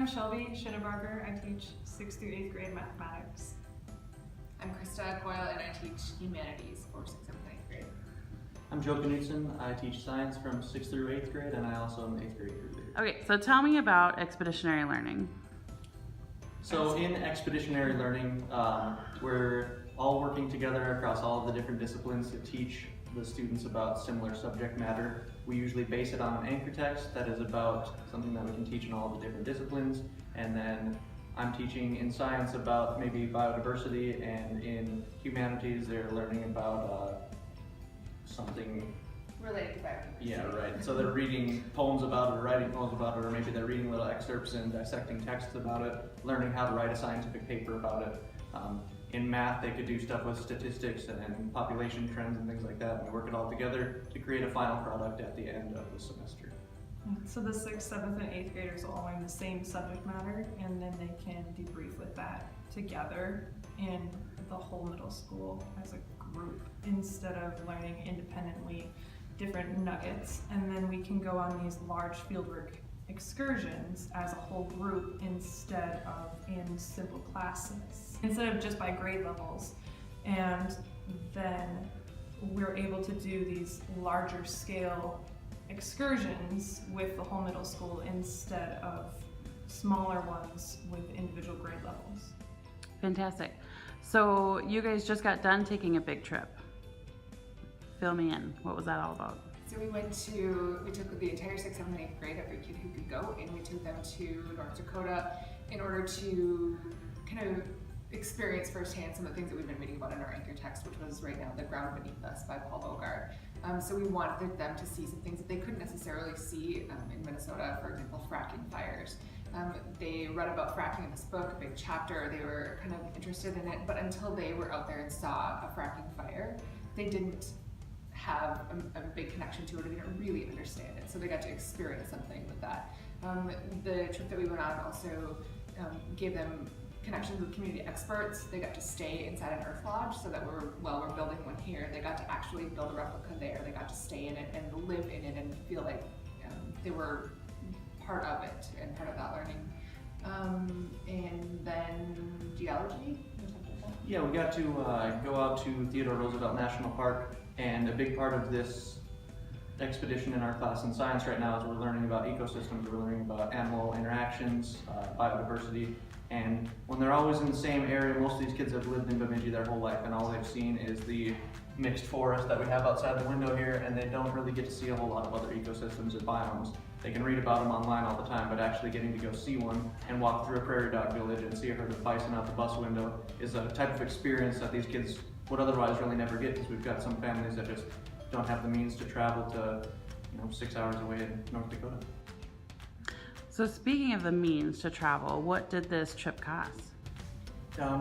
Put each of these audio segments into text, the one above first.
I'm Shelby Schinnebarger. I teach 6th through 8th grade mathematics. I'm Krista Coyle and I teach humanities for 6th and 8th grade. I'm Joe Knutson. I teach science from 6th through 8th grade, and I also am 8th grade group leader. Okay, so tell me about expeditionary learning. So in expeditionary learning, we're all working together across all of the different disciplines to teach the students about similar subject matter. We usually base it on an anchor text that is about something that we can teach in all the different disciplines, and then I'm teaching in science about maybe biodiversity, and in humanities they're learning about something Related to biodiversity. Yeah, right. So they're reading poems about it, or writing poems about it, or maybe they're reading little excerpts and dissecting texts about it, learning how to write a scientific paper about it. In math, they could do stuff with statistics and population trends and things like that, and we work it all together to create a final product at the end of the semester. So the 6th, 7th, and 8th graders will all learn the same subject matter, and then they can debrief with that together in the whole middle school as a group, instead of learning independently different nuggets. And then we can go on these large fieldwork excursions as a whole group instead of in simple classes, instead of just by grade levels. And then we're able to do these larger scale excursions with the whole middle school instead of smaller ones with individual grade levels. Fantastic. So you guys just got done taking a big trip. Fill me in. What was that all about? So we took the entire 6th, 7th, and 8th grade, every kid who could go, and we took them to North Dakota in order to kind of experience firsthand some of the things that we've been reading about in our anchor text, which was right now The Ground Beneath Us by Paul Bogart. So we wanted them to see some things that they couldn't necessarily see in Minnesota, for example, fracking fires. They read about fracking in this book, a big chapter, they were kind of interested in it, but until they were out there and saw a fracking fire, they didn't have a big connection to it, or they didn't really understand it, so they got to experience something with that. The trip that we went on also gave them connections with community experts. They got to stay inside an earth lodge, so that while we're building one here, they got to actually build a replica there. They got to stay in it and live in it and feel like they were part of it and part of that learning. And then geology. Yeah, we got to go out to Theodore Roosevelt National Park, and a big part of this expedition in our class in science right now is we're learning about ecosystems, we're learning about animal interactions, biodiversity, and when they're always in the same area, most of these kids have lived in Bemidji their whole life, and all they've seen is the mixed forest that we have outside the window here, and they don't really get to see a whole lot of other ecosystems or biomes. They can read about them online all the time, but actually getting to go see one and walk through a prairie dog village and see a herd of bison out the bus window is a type of experience that these kids would otherwise really never get, because we've got some families that just don't have the means to travel to 6 hours away in North Dakota. So speaking of the means to travel, what did this trip cost?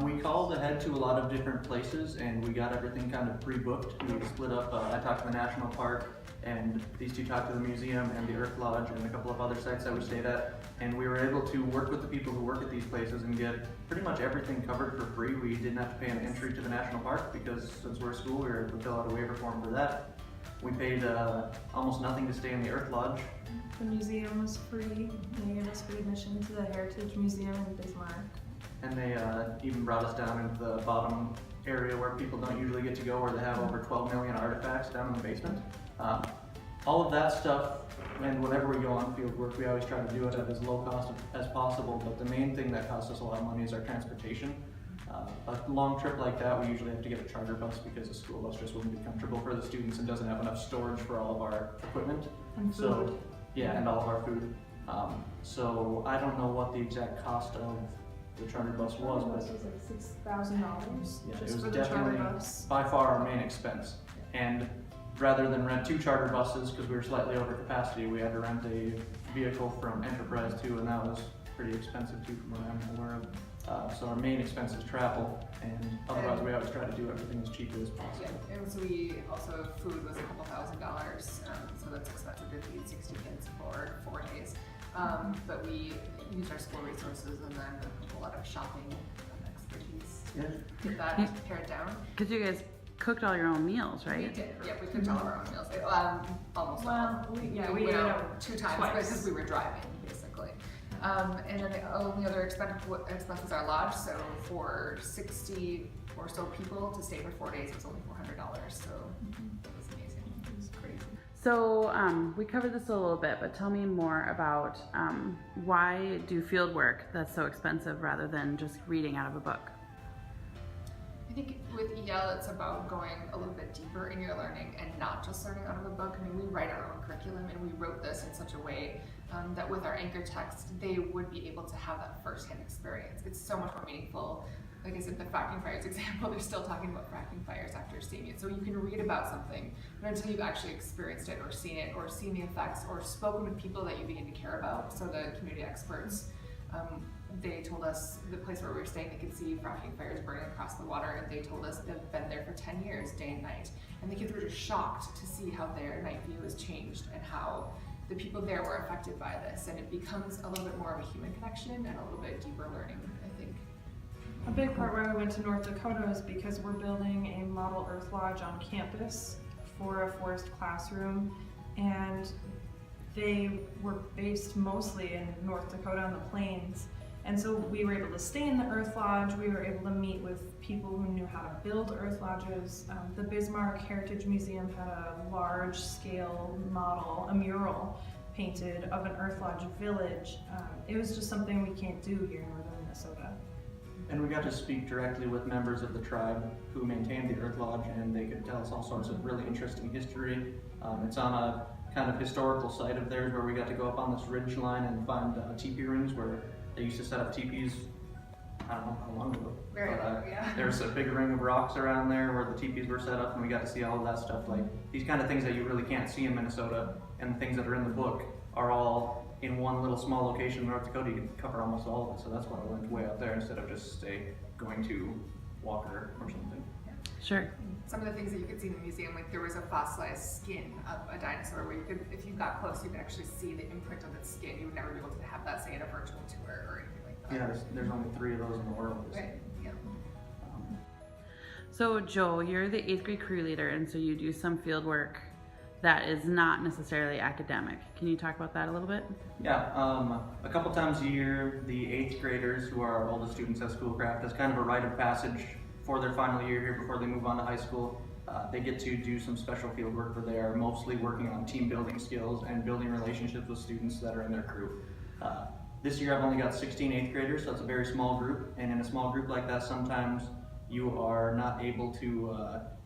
We called ahead to a lot of different places, and we got everything kind of pre-booked. We split up. I talked to the national park, and these two talked to the museum and the Earth Lodge and a couple of other sites that we stayed at. And we were able to work with the people who work at these places and get pretty much everything covered for free. We didn't have to pay an entry to the national park, because since we're a school, we were able to fill out a waiver form for that. We paid almost nothing to stay in the Earth Lodge. The museum was free. They gave us free admission to the Heritage Museum in Bismarck. And they even brought us down into the bottom area where people don't usually get to go, where they have over 12 million artifacts down in the basement. All of that stuff, and whenever we go on field work, we always try to do it at as low cost as possible, but the main thing that costs us a lot of money is our transportation. A long trip like that, we usually have to get a charter bus, because a school bus just wouldn't be comfortable for the students and doesn't have enough storage for all of our equipment. And food. So, yeah, and all of our food. So I don't know what the exact cost of the charter bus was, but it was like $6,000 yeah, just it for was the charter definitely bus. by far our main expense. And rather than rent 2 charter buses, because we were slightly over capacity, we had to rent a vehicle from Enterprise too, and that was pretty expensive too, from what I'm aware of. So our main expense is travel, and otherwise we always try to do everything as cheaply as possible. Yeah, and so we also, food was a couple $1,000, so that's expensive to feed 60 kids for 4 days. But we used our school resources and then a lot of shopping expertise to get that pared down. Because you guys cooked all your own meals, right? We did, yep, we cooked all of our own meals. Almost all. Well, we went ate out out 2 times twice. because we were driving, basically. And then the only other expenses are lodge. So for 60 or so people to stay for 4 days, it was only $400. So that was amazing. It was crazy. So we covered this a little bit, but tell me more about why do field work that's so expensive rather than just reading out of a book? I think with EL, it's about going a little bit deeper in your learning and not just learning out of a book. I mean, we write our own curriculum, and we wrote this in such a way that with our anchor text, they would be able to have that firsthand experience. It's so much more meaningful. Like I said, the fracking fires example, they're still talking about fracking fires after seeing it. So you can read about something, but until you've actually experienced it or seen the effects or spoken with people that you begin to care about. So the community experts, they told us the place where we were staying, they could see fracking fires burning across the water, and they told us they've been there for 10 years, day and night. And the kids were just shocked to see how their night view has changed and how the people there were affected by this. And it becomes a little bit more of a human connection and a little bit deeper learning, I think. A big part why we went to North Dakota is because we're building a model Earth Lodge on campus for a forest classroom, and they were based mostly in North Dakota on the plains. And so we were able to stay in the Earth Lodge. We were able to meet with people who knew how to build Earth Lodges. The Bismarck Heritage Museum had a large scale model, a mural painted of an Earth Lodge village. It was just something we can't do here in northern Minnesota. And we got to speak directly with members of the tribe who maintained the Earth Lodge, and they could tell us all sorts of really interesting history. It's on a kind of historical site of theirs where we got to go up on this ridge line and find teepee rooms where they used to set up teepees. I don't know how long ago. Very long, yeah. There's a big ring of rocks around there where the teepees were set up, and we got to see all of that stuff. Like these kind of things that you really can't see in Minnesota, and the things that are in the book are all in one little small location in North Dakota. You can cover almost all of it, so that's why I went way out there instead of just going to Walker or something. Sure. Some of the things that you could see in the museum, like there was a fossilized skin of a dinosaur where you could, if you got close, you could actually see the imprint of its skin. You would never be able to have that, say, in a virtual tour or anything like that. Yeah, there's only 3 of those in the world. Right, yeah. So Joel, you're the 8th grade crew leader, and so you do some field work that is not necessarily academic. Can you talk about that a little bit? Yeah, a couple times a year, the 8th graders, who are our oldest students at Schoolcraft, as kind of a rite of passage for their final year here before they move on to high school, they get to do some special field work where they are mostly working on team building skills and building relationships with students that are in their crew. This year I've only got 16 8th graders, so it's a very small group, and in a small group like that, sometimes you are not able to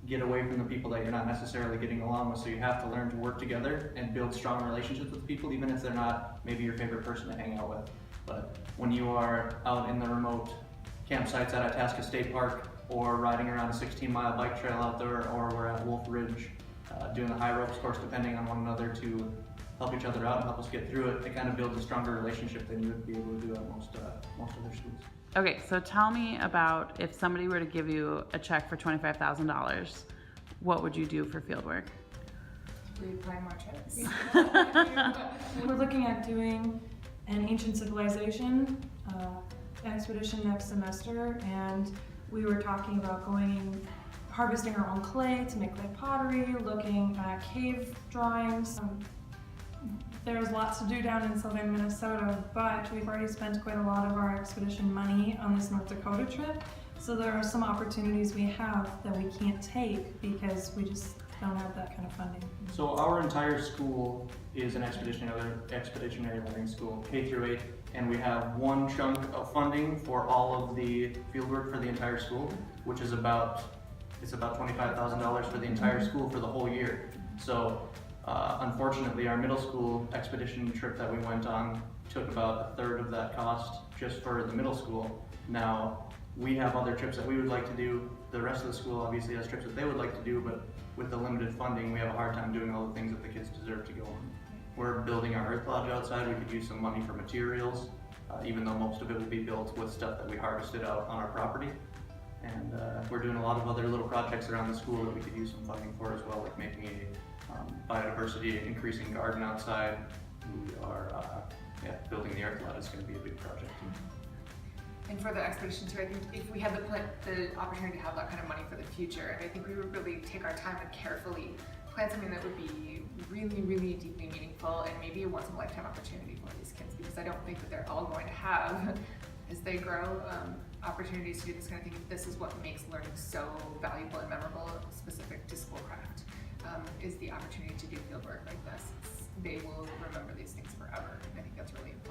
get away from the people that you're not necessarily getting along with, so you have to learn to work together and build strong relationships with people, even if they're not maybe your favorite person to hang out with. But when you are out in the remote campsites at Itasca State Park, or riding around a 16-mile bike trail out there, or we're at Wolf Ridge doing the high ropes course, depending on one another to help each other out and help us get through it, it kind of builds a stronger relationship than you would be able to do at most other schools. Okay, so tell me about if somebody were to give you a check for $25,000, what would you do for field work? We'd buy more trips. We're looking at doing an ancient civilization expedition next semester, and we were talking about harvesting our own clay to make clay pottery, looking at cave drawings. There's lots to do down in southern Minnesota, but we've already spent quite a lot of our expedition money on this North Dakota trip. So there are some opportunities we have that we can't take because we just don't have that kind of funding. So our entire school is an expeditionary learning school, K through 8, and we have one chunk of funding for all of the fieldwork for the entire school, which is about $25,000 for the entire school for the whole year. So unfortunately, our middle school expedition trip that we went on took about 1/3 of that cost just for the middle school. Now, we have other trips that we would like to do. The rest of the school obviously has trips that they would like to do, but with the limited funding, we have a hard time doing all the things that the kids deserve to go on. We're building our Earth Lodge outside. We could use some money for materials, even though most of it will be built with stuff that we harvested out on our property. And we're doing a lot of other little projects around the school that we could use some funding for as well, like making a biodiversity increasing garden outside. We are building the Earth Lodge. It's going to be a big project. And for the expedition too, I think if we had the opportunity to have that kind of money for the future, and I think we would really take our time and carefully plan something that would be really, really deeply meaningful and maybe a once in a lifetime opportunity for these kids, because I don't think that they're all going to have, as they grow, opportunities to do this kind of thing. This is what makes learning so valuable and memorable, specific to Schoolcraft, is the opportunity to do field work like this. They will remember these things forever, and I think that's really important.